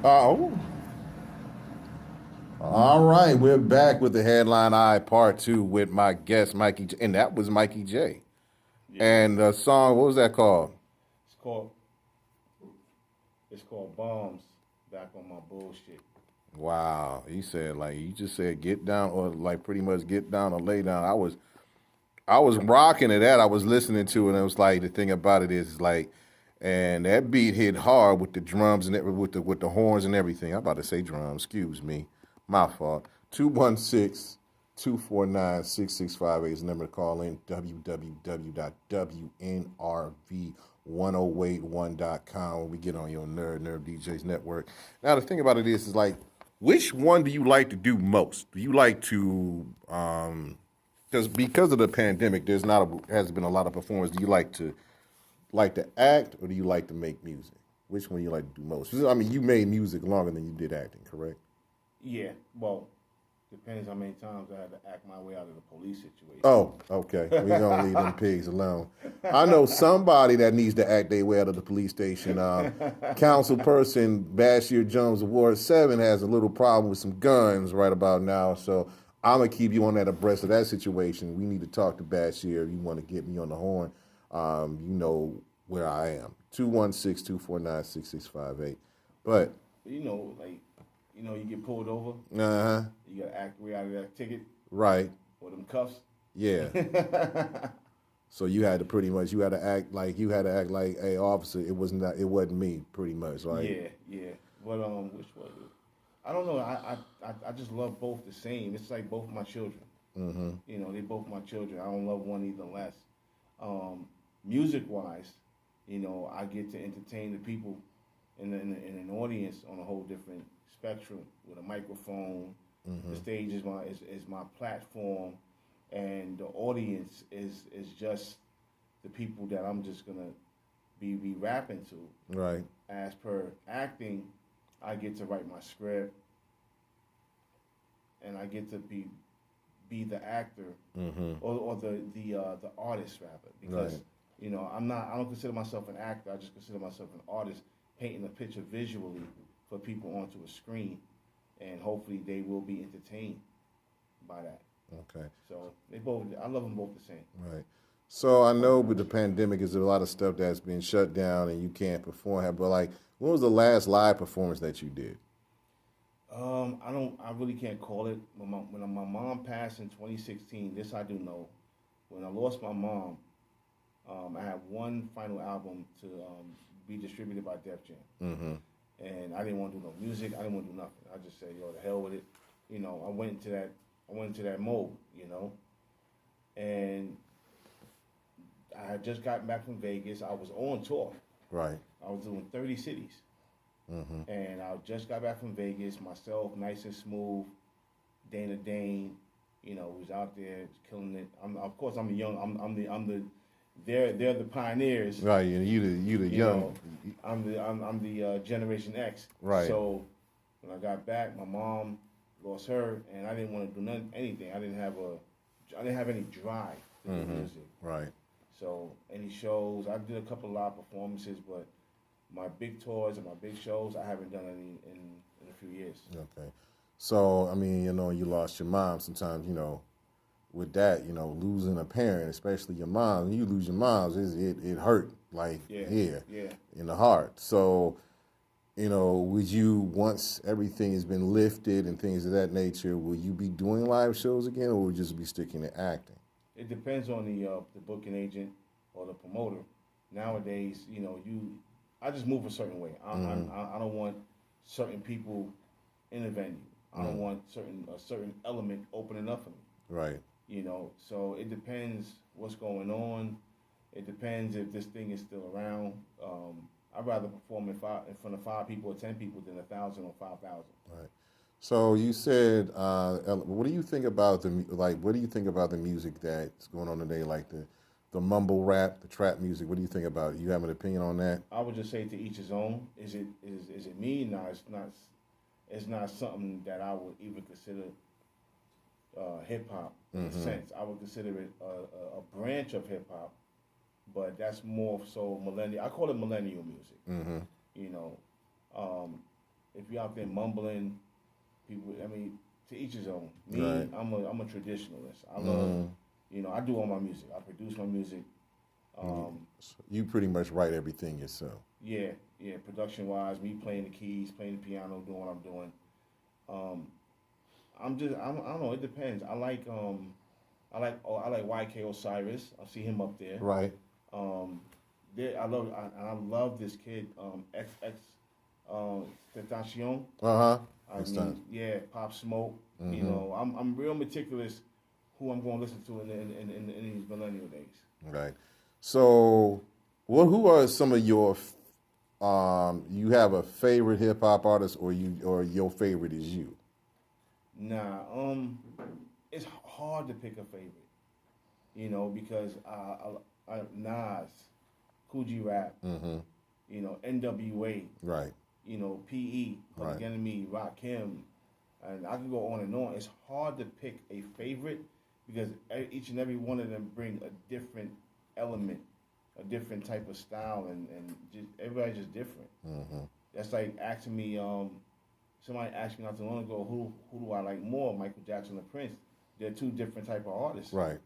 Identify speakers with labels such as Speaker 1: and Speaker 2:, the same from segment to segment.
Speaker 1: Oh, all right. We're back with the headline eye part two with my guest Mikey, and that was Mikey J.
Speaker 2: Yeah,
Speaker 1: And the song, what was that called?
Speaker 2: it's called it's called Bombs. Back on my bullshit.
Speaker 1: Wow, he said like you just said get down or like pretty much get down or lay down. I was rocking to that. I was listening to it, and it was like the thing about it is like, and that beat hit hard with the drums and with the horns and everything. I'm about to say drums. Excuse me, my fault. 216-249-6658 is the number to call in. www.wnrv1081.com when we get on your Nerd DJs network. Now the thing about it is like, which one do you like to do most? Do you like to because of the pandemic, there's not has been a lot of performers. Do you like to act or do you like to make music? Which one do you like to do most? I mean, you made music longer than you did acting, correct?
Speaker 2: Yeah, well, depends how many times I had to act my way out of the police situation.
Speaker 1: Oh, okay. We're gonna leave them pigs alone. I know somebody that needs to act their way out of the police station. Council person Bashir Jones of Ward 7 has a little problem with some guns right about now, so I'm gonna keep you on that abreast of that situation. We need to talk to Bashir. If you want to get me on the horn, you know where I am. 216-249-6658. But
Speaker 2: Like, you get pulled over,
Speaker 1: uh-huh.
Speaker 2: you gotta act way out of that ticket
Speaker 1: Right.
Speaker 2: or them cuffs.
Speaker 1: Yeah. So you had to act like, hey, officer, it wasn't me, pretty much, right?
Speaker 2: Yeah. But which was it? I don't know. I just love both the same. It's like both my children.
Speaker 1: Mm-hmm.
Speaker 2: They both my children. I don't love one either less. Music wise, I get to entertain the people in an audience on a whole different spectrum with a microphone.
Speaker 1: Mm-hmm.
Speaker 2: The stage is my platform, and the audience is just the people that I'm just gonna be rapping to.
Speaker 1: Right.
Speaker 2: As per acting, I get to write my script, and I get to be the actor,
Speaker 1: Mm-hmm.
Speaker 2: or the artist rather, because
Speaker 1: Right.
Speaker 2: I don't consider myself an actor. I just consider myself an artist, painting a picture visually for people onto a screen, and hopefully they will be entertained by that.
Speaker 1: Okay.
Speaker 2: So I love them both the same.
Speaker 1: Right. So I know with the pandemic, there's a lot of stuff that's been shut down and you can't perform. But like, when was the last live performance that you did?
Speaker 2: I really can't call it. When my mom passed in 2016, this I do know. When I lost my mom, I had one final album to be distributed by Def Jam.
Speaker 1: Mm-hmm.
Speaker 2: And I didn't want to do no music. I didn't want to do nothing. I just said, yo, the hell with it. I went into that mode, and I had just gotten back from Vegas. I was on tour.
Speaker 1: Right.
Speaker 2: I was doing 30 cities.
Speaker 1: Mm-hmm.
Speaker 2: And I just got back from Vegas, myself, nice and smooth. Dana Dane, was out there killing it. Of course, I'm the young. They're the pioneers.
Speaker 1: Right. And you the young.
Speaker 2: I'm the Generation X.
Speaker 1: Right.
Speaker 2: So when I got back, my mom lost her, and I didn't want to do anything. I didn't have any drive to do
Speaker 1: Mm-hmm.
Speaker 2: music.
Speaker 1: Right.
Speaker 2: So any shows, I did a couple of live performances, but my big tours and my big shows, I haven't done any in a few years.
Speaker 1: Okay. So I mean, you lost your mom. Sometimes, with that, losing a parent, especially your mom, when you lose your mom, it hurt like here in the heart. So, would you, once everything has been lifted and things of that nature, will you be doing live shows again, or will you just be sticking to acting?
Speaker 2: It depends on the booking agent or the promoter. Nowadays, I just move a certain way. I don't want certain people in the venue. I don't want a certain element opening up for me.
Speaker 1: Right.
Speaker 2: So it depends what's going on. It depends if this thing is still around. I'd rather perform in front of 5 people or 10 people than 1,000 or 5,000.
Speaker 1: Right. So you said, what do you think about what do you think about the music that's going on today, like the mumble rap, the trap music? What do you think about it? You have an opinion on that?
Speaker 2: I would just say to each his own. Is it me? No, it's not. It's not something that I would even consider hip hop in a sense. I would consider it a branch of hip hop, but that's more so millennial. I call it millennial music.
Speaker 1: Mm-hmm.
Speaker 2: You know, um, if you're out there mumbling, people. I mean, to each his own. Me,
Speaker 1: right.
Speaker 2: I'm a traditionalist. I love, I do all my music. I produce my music.
Speaker 1: You pretty much write everything yourself.
Speaker 2: Yeah, production wise, me playing the keys, playing the piano, doing what I'm doing. I don't know. It depends. I like YK Osiris. I see him up there.
Speaker 1: Right.
Speaker 2: I love this kid. Tentacion. Yeah, Pop Smoke. Mm-hmm. I'm real meticulous who I'm going to listen to in these millennial days.
Speaker 1: Right. So, who are some of your? You have a favorite hip hop artist, or your favorite is you?
Speaker 2: Nah. It's hard to pick a favorite, because Nas, Cool G Rap, NWA,
Speaker 1: right?
Speaker 2: PE, Public Enemy, Rakim, and I can go on and on. It's hard to pick a favorite because each and every one of them bring a different element, a different type of style, and just everybody's just different. Mm-hmm. That's like asking me. Somebody asked me not too long ago, who do I like more, Michael Jackson or Prince? They're two different type of artists.
Speaker 1: Right.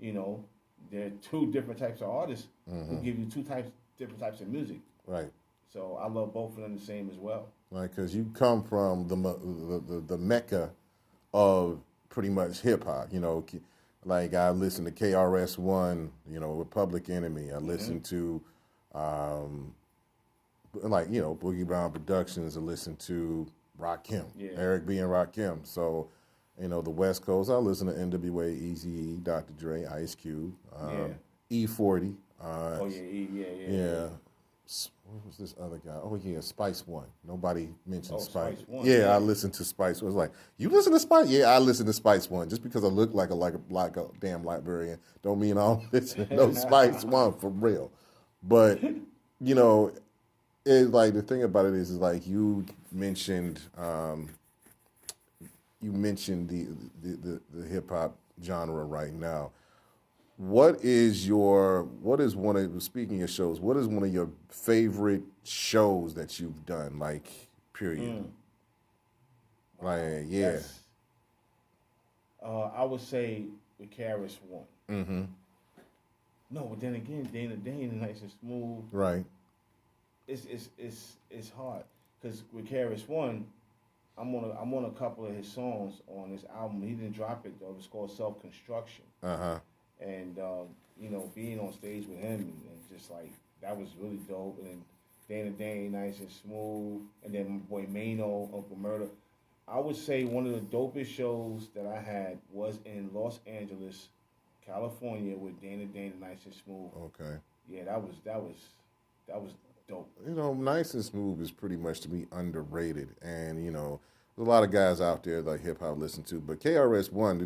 Speaker 2: They're two different types of artists who give you different types of music. Right. So I love both of them the same as well.
Speaker 1: Right, because you come from the mecca of pretty much hip hop. Like I listen to KRS-One, Public Enemy. I listen to, Boogie Brown Productions. I listen to Rakim, Eric B. and Rakim. So, the West Coast, I listen to NWA, Eazy-E, Dr. Dre, Ice Cube, E40. Yeah. What was this other guy? Oh, yeah, Spice One. Nobody mentioned Spice. Yeah, I listened to Spice One. It was like, you listen to Spice? Yeah, I listen to Spice One. Just because I look like a damn librarian don't mean I don't listen to no Spice One for real. But, it's like the thing about it is like you mentioned the hip hop genre right now. Speaking of shows, what is one of your favorite shows that you've done, like, period? Like, yeah.
Speaker 2: Yes. I would say the KRS-One. Mm-hmm. No, but then again, Dana Dane, Nice and Smooth.
Speaker 1: Right.
Speaker 2: It's hard because with KRS-One, I'm on a couple of his songs on this album. He didn't drop it though. It's called Self Construction. Uh-huh. And being on stage with him and just like that was really dope. And then Dana Dane, Nice and Smooth, and then my boy Mano, Uncle Murder. I would say one of the dopest shows that I had was in Los Angeles, California, with Dana Dane, Nice and Smooth.
Speaker 1: Okay.
Speaker 2: Yeah, that was dope.
Speaker 1: Nice and Smooth is pretty much to me underrated, and there's a lot of guys out there that hip hop listen to. But KRS-One,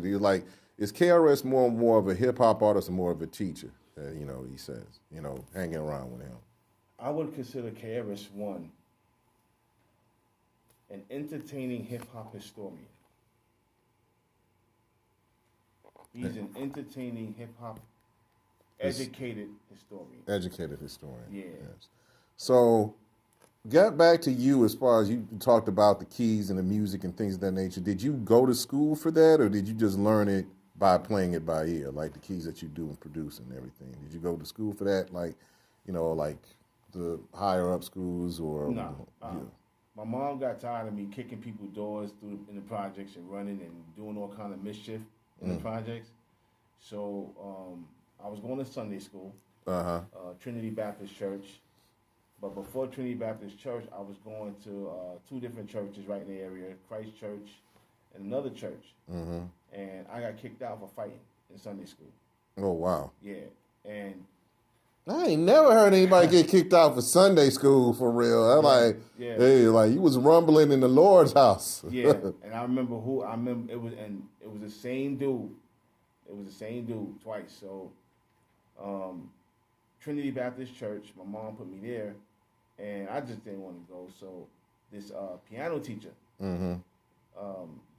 Speaker 1: is KRS more of a hip hop artist or more of a teacher? He says, hanging around with him.
Speaker 2: I would consider KRS-One an entertaining hip hop historian. He's an entertaining hip hop educated historian.
Speaker 1: Educated historian.
Speaker 2: Yeah.
Speaker 1: Yes. So, get back to you as far as you talked about the keys and the music and things of that nature. Did you go to school for that, or did you just learn it by playing it by ear, like the keys that you do and produce and everything? Did you go to school for that, like the higher up schools, or?
Speaker 2: No. My mom got tired of me kicking people's doors in the projects and running and doing all kind of mischief in the projects. So I was going to Sunday school, Trinity Baptist Church. But before Trinity Baptist Church, I was going to two different churches right in the area, Christ Church and another church. Mm-hmm. And I got kicked out for fighting in Sunday school.
Speaker 1: Oh, wow.
Speaker 2: Yeah. And
Speaker 1: I ain't never heard anybody get kicked out for Sunday school for real. Hey, like you was rumbling in the Lord's house.
Speaker 2: Yeah. And I remember it was the same dude. It was the same dude twice. So Trinity Baptist Church, my mom put me there. And I just didn't want to go. So this piano teacher, the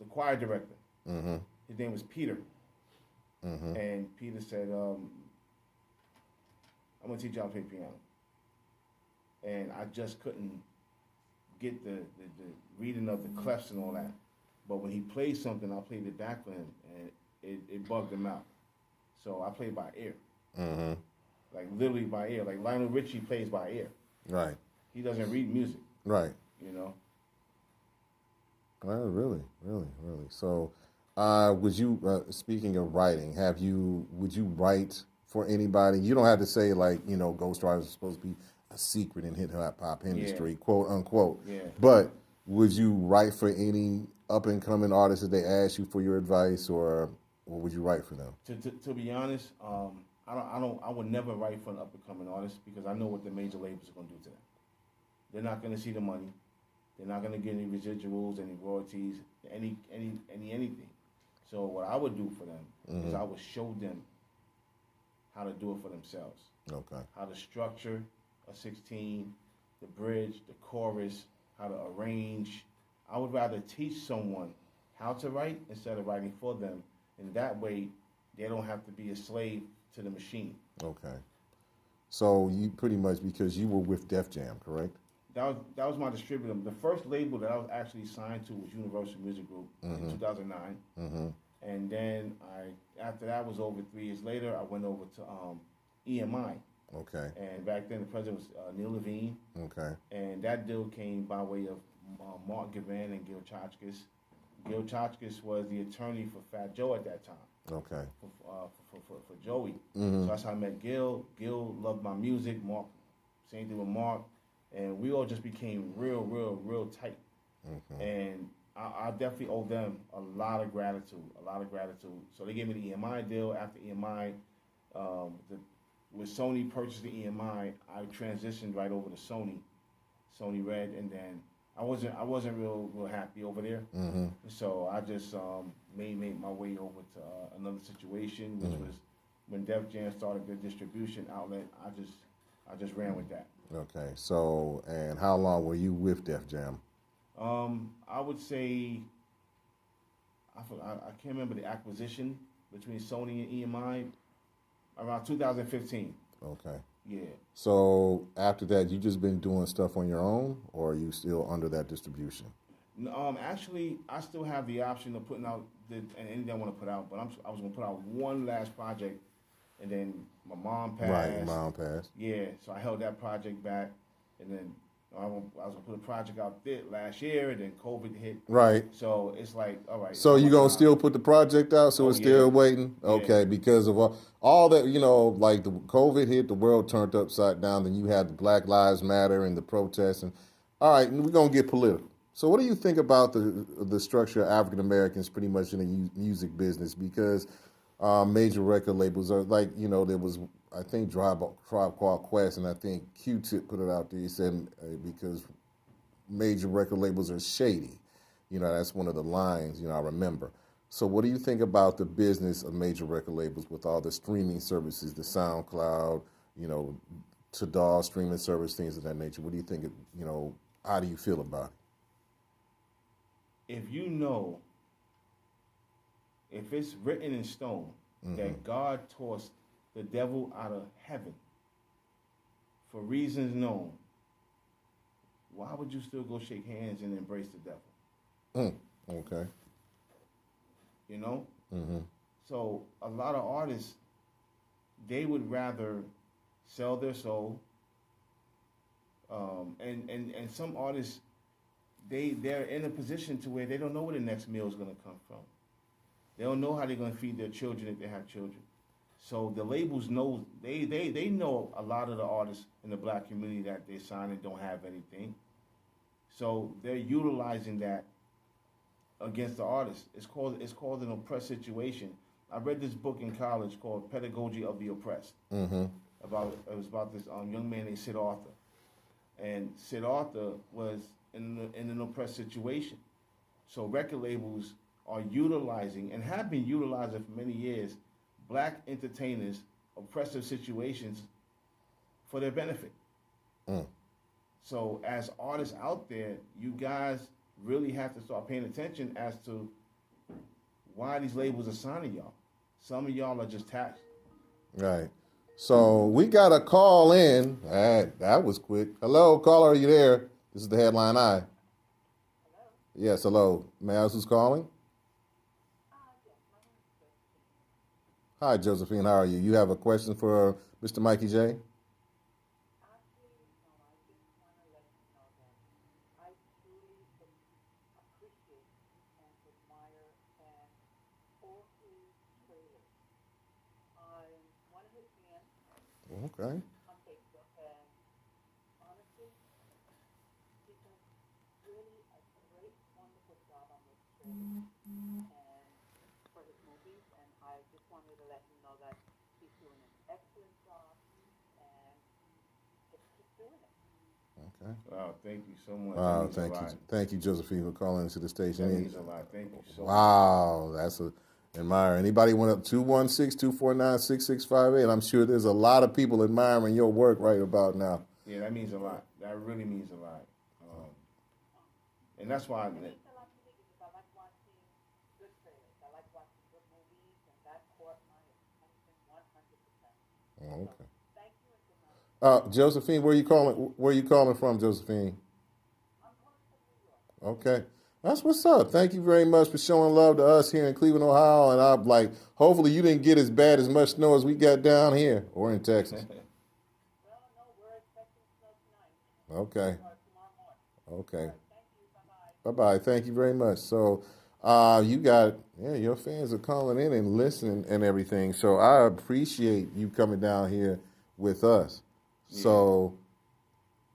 Speaker 2: choir director, his name was Peter. And Peter said, I'm going to teach y'all to play piano. And I just couldn't get the reading of the clefs and all that. But when he plays something, I played it back for him, and it bugged him out. So I played by ear. Mm-hmm. Like literally by ear. Like Lionel Richie plays by ear.
Speaker 1: Right.
Speaker 2: He doesn't read music.
Speaker 1: Right.
Speaker 2: You know?
Speaker 1: Well, really. So, would you, speaking of writing, would you write for anybody? You don't have to say like, ghostwriters are supposed to be a secret in hip-hop industry, quote unquote. Yeah. But would you write for any up-and-coming artists if they ask you for your advice, or would you write for them?
Speaker 2: To be honest, I would never write for an up-and-coming artist because I know what the major labels are going to do to them. They're not going to see the money. They're not going to get any residuals, any royalties, anything. So what I would do for them is I would show them how to do it for themselves.
Speaker 1: Okay.
Speaker 2: How to structure a 16, the bridge, the chorus, how to arrange. I would rather teach someone how to write instead of writing for them. And that way, they don't have to be a slave to the machine.
Speaker 1: Okay. So you pretty much, because you were with Def Jam, correct?
Speaker 2: That was my distributor. The first label that I was actually signed to was Universal Music Group in 2009. Mm-hmm. And then after that was over 3 years later, I went over to EMI.
Speaker 1: Okay.
Speaker 2: And back then the president was Neil Levine. Okay. And that deal came by way of Mark Gavan and Gil Chachkis. Gil Chachkis was the attorney for Fat Joe at that time. Okay. For Joey. Mm-hmm. So that's how I met Gil. Gil loved my music. Mark, same thing with Mark. And we all just became real tight. Mm-hmm. And I definitely owe them a lot of gratitude. So they gave me the EMI deal. After EMI, when Sony purchased the EMI, I transitioned right over to Sony Red, and then I wasn't real happy over there. Mm-hmm. So I just made my way over to another situation, which was when Def Jam started their distribution outlet. I just ran with that.
Speaker 1: Okay. So, and how long were you with Def Jam?
Speaker 2: I would say I can't remember the acquisition between Sony and EMI. Around 2015.
Speaker 1: Okay.
Speaker 2: Yeah.
Speaker 1: So after that, you just been doing stuff on your own, or are you still under that distribution?
Speaker 2: Actually, I still have the option of putting out anything I want to put out, but I was going to put out one last project, and then my mom passed.
Speaker 1: Right, your mom passed.
Speaker 2: Yeah, so I held that project back, and then I was going to put a project out there last year, and then COVID hit.
Speaker 1: Right.
Speaker 2: So it's like, all right.
Speaker 1: So you going to still put the project out, so it's still waiting? Okay, yeah. Because of all that, like the COVID hit, the world turned upside down, then you had the Black Lives Matter and the protests. And all right, we're going to get political. So what do you think about the structure of African Americans pretty much in the music business? Because major record labels are like, there was, I think, Tribe Called Quest, and I think Q-Tip put it out there. He said because major record labels are shady. That's one of the lines, I remember. So what do you think about the business of major record labels with all the streaming services, the SoundCloud, Tidal streaming service, things of that nature? What do you think, how do you feel about it?
Speaker 2: If it's written in stone that God tossed the devil out of heaven for reasons known, why would you still go shake hands and embrace the devil?
Speaker 1: Okay.
Speaker 2: So a lot of artists, they would rather sell their soul. And some artists, they're in a position to where they don't know where the next meal is going to come from. They don't know how they're going to feed their children if they have children. So the labels know, they know a lot of the artists in the black community that they sign and don't have anything. So they're utilizing that against the artists. It's called an oppressed situation. I read this book in college called Pedagogy of the Oppressed. Mm-hmm. It was about this young man named Sid Arthur. And Sid Arthur was in an oppressed situation. So record labels are utilizing, and have been utilizing for many years, black entertainers' oppressive situations for their benefit. So as artists out there, you guys really have to start paying attention as to why these labels are signing y'all. Some of y'all are just taxed.
Speaker 1: Right. So we got a call in. That was quick. Hello, caller, are you there? This is the Headline Eye. Yes, hello. May I ask who's calling? Hi, Josephine. How are you? You have a question for Mr. Mikey J? Okay. Okay.
Speaker 2: Wow, thank you so much.
Speaker 1: Wow, thank you, Josephine, for calling into the station.
Speaker 2: That means a lot. Thank you so much.
Speaker 1: Wow, that's a admire. Anybody want up 216-249-6658? I'm sure there's a lot of people admiring your work right about now.
Speaker 2: Yeah, that means a lot. That really means a lot. And that's why
Speaker 3: It means a lot to me because I like watching good trailers. I like watching good movies, and that caught my attention 100%.
Speaker 1: Oh, okay.
Speaker 3: So, thank you and good night.
Speaker 1: Josephine, where you calling? Where you calling from, Josephine?
Speaker 3: I'm calling from New York.
Speaker 1: Okay. That's what's up. Thank you very much for showing love to us here in Cleveland, Ohio. And I'm like, hopefully you didn't get as bad as much snow as we got down here or in Texas.
Speaker 3: Well, no, we're expecting snow tonight.
Speaker 1: Okay.
Speaker 3: Or tomorrow morning.
Speaker 1: Okay.
Speaker 3: Thank you. Bye-bye.
Speaker 1: Bye-bye. Thank you very much. So you got, your fans are calling in and listening and everything. So I appreciate you coming down here with us. Yeah. So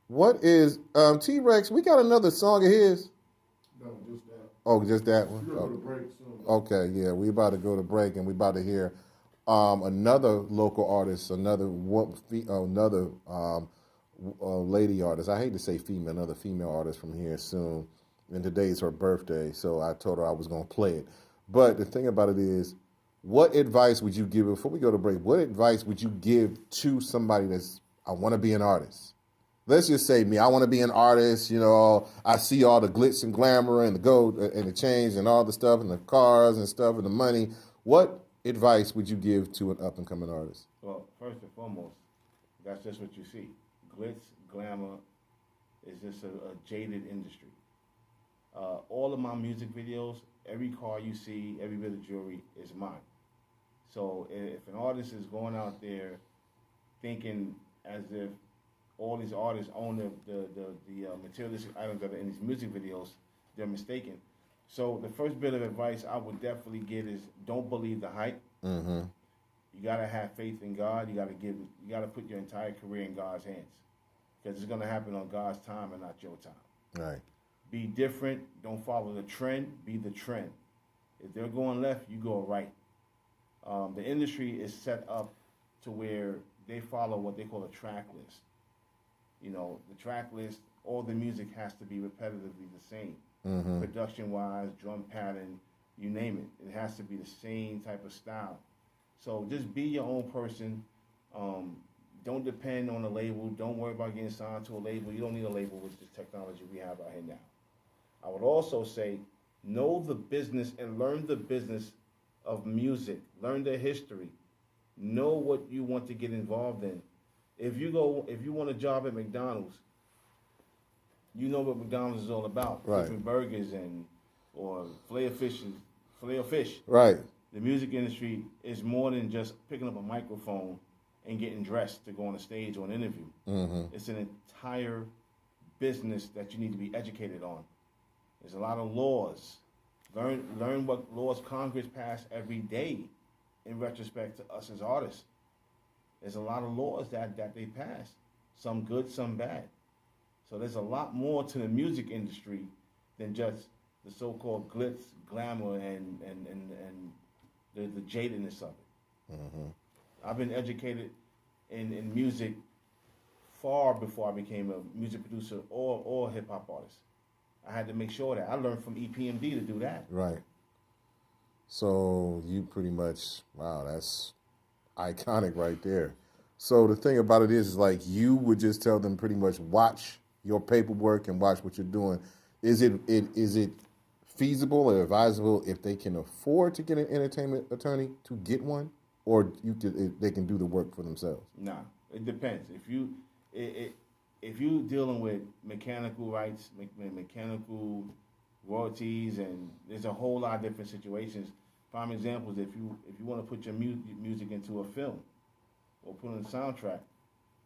Speaker 1: what is, T-Rex, we got another song of his?
Speaker 4: No, just that.
Speaker 1: Oh, just that one?
Speaker 4: We're going to break soon.
Speaker 1: Okay, yeah, we about to go to break, and we about to hear another local artist, another lady artist. I hate to say female, another female artist from here soon. And today's her birthday, so I told her I was going to play it. But the thing about it is, what advice would you give, before we go to break, what advice would you give to somebody that's, I want to be an artist? Let's just say me, I want to be an artist, I see all the glitz and glamour and the gold and the chains and all the stuff and the cars and stuff and the money. What advice would you give to an up-and-coming artist?
Speaker 2: Well, first and foremost, that's just what you see. Glitz, glamour is just a jaded industry. All of my music videos, every car you see, every bit of jewelry is mine. So if an artist is going out there thinking as if all these artists own the materialistic items that are in these music videos, they're mistaken. So the first bit of advice I would definitely give is don't believe the hype.
Speaker 1: Mm-hmm.
Speaker 2: You gotta have faith in God. You gotta put your entire career in God's hands, because it's gonna happen on God's time and not your time.
Speaker 1: Right.
Speaker 2: Be different. Don't follow the trend. Be the trend. If they're going left, you go right. The industry is set up to where they follow what they call a track list. The track list, all the music has to be repetitively the same.
Speaker 1: Mm-hmm.
Speaker 2: Production-wise, drum pattern, you name it. It has to be the same type of style. So just be your own person. Don't depend on a label. Don't worry about getting signed to a label. You don't need a label with the technology we have out here now. I would also say, know the business and learn the business of music. Learn the history. Know what you want to get involved in. If you want a job at McDonald's, you know what McDonald's is all about.
Speaker 1: Right.
Speaker 2: Different burgers or filet of fish.
Speaker 1: Right.
Speaker 2: The music industry is more than just picking up a microphone and getting dressed to go on a stage or an interview.
Speaker 1: Mm-hmm.
Speaker 2: It's an entire business that you need to be educated on. There's a lot of laws. Learn what laws Congress pass every day in retrospect to us as artists. There's a lot of laws that they pass, some good, some bad. So there's a lot more to the music industry than just the so-called glitz, glamour, and the jadedness of it.
Speaker 1: Mm-hmm.
Speaker 2: I've been educated in music far before I became a music producer or hip-hop artist. I had to make sure that I learned from EPMD to do that.
Speaker 1: Right. So you pretty much, wow, that's iconic right there. So the thing about it is like you would just tell them pretty much watch your paperwork and watch what you're doing. Is it feasible or advisable if they can afford to get an entertainment attorney to get one, or they can do the work for themselves?
Speaker 2: Nah, it depends. If if you're dealing with mechanical rights, mechanical royalties, and there's a whole lot of different situations. Prime examples, if you want to put your music into a film or put in a soundtrack,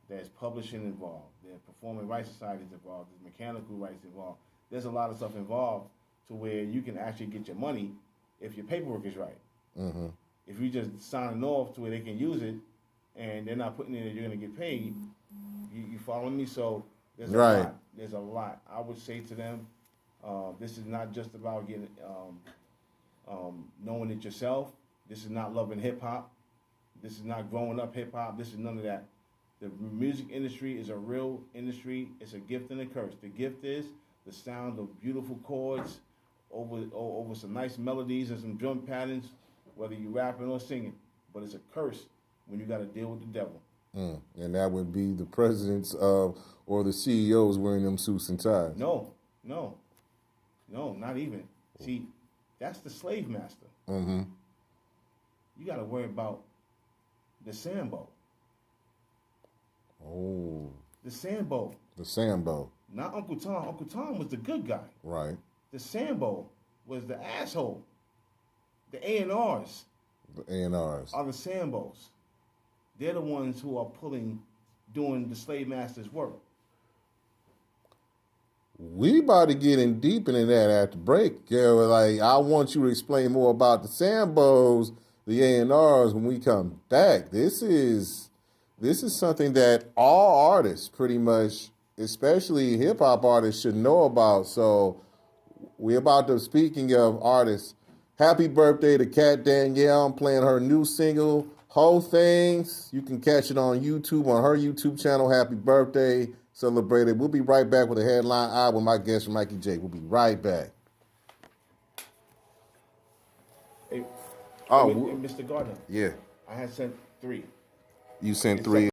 Speaker 2: there's publishing involved, there's performing rights societies involved, there's mechanical rights involved. There's a lot of stuff involved to where you can actually get your money if your paperwork is right.
Speaker 1: Mm-hmm.
Speaker 2: If you just signing off to where they can use it and they're not putting in that you're going to get paid, you following me? So there's a lot. There's a lot. I would say to them, this is not just about getting knowing it yourself. This is not loving hip-hop. This is not growing up hip-hop. This is none of that. The music industry is a real industry. It's a gift and a curse. The gift is the sound of beautiful chords over some nice melodies and some drum patterns, whether you're rapping or singing. But it's a curse when you got to deal with the devil.
Speaker 1: And that would be the presidents of or the CEOs wearing them suits and ties.
Speaker 2: No, not even. See, that's the slave master.
Speaker 1: Mm-hmm.
Speaker 2: You got to worry about the Sambo.
Speaker 1: Oh.
Speaker 2: The Sambo.
Speaker 1: The Sambo.
Speaker 2: Not Uncle Tom. Uncle Tom was the good guy.
Speaker 1: Right.
Speaker 2: The Sambo was the asshole. The A&Rs.
Speaker 1: The A&Rs.
Speaker 2: Are the Sambos. They're the ones who are doing the slave master's work.
Speaker 1: We about to get in deep into that after break. Yeah, like I want you to explain more about the Sambos, the A&Rs when we come back. This is something that all artists pretty much, especially hip-hop artists, should know about. So we're about to, speaking of artists, happy birthday to Kat Danielle. I'm playing her new single, Whole Things. You can catch it on YouTube, on her YouTube channel. Happy birthday. Celebrate it. We'll be right back with a headline eye with my guest, Mikey J. We'll be right back.
Speaker 2: Hey, Mr. Gardner.
Speaker 1: Yeah.
Speaker 2: I had sent 3.
Speaker 1: You sent 3.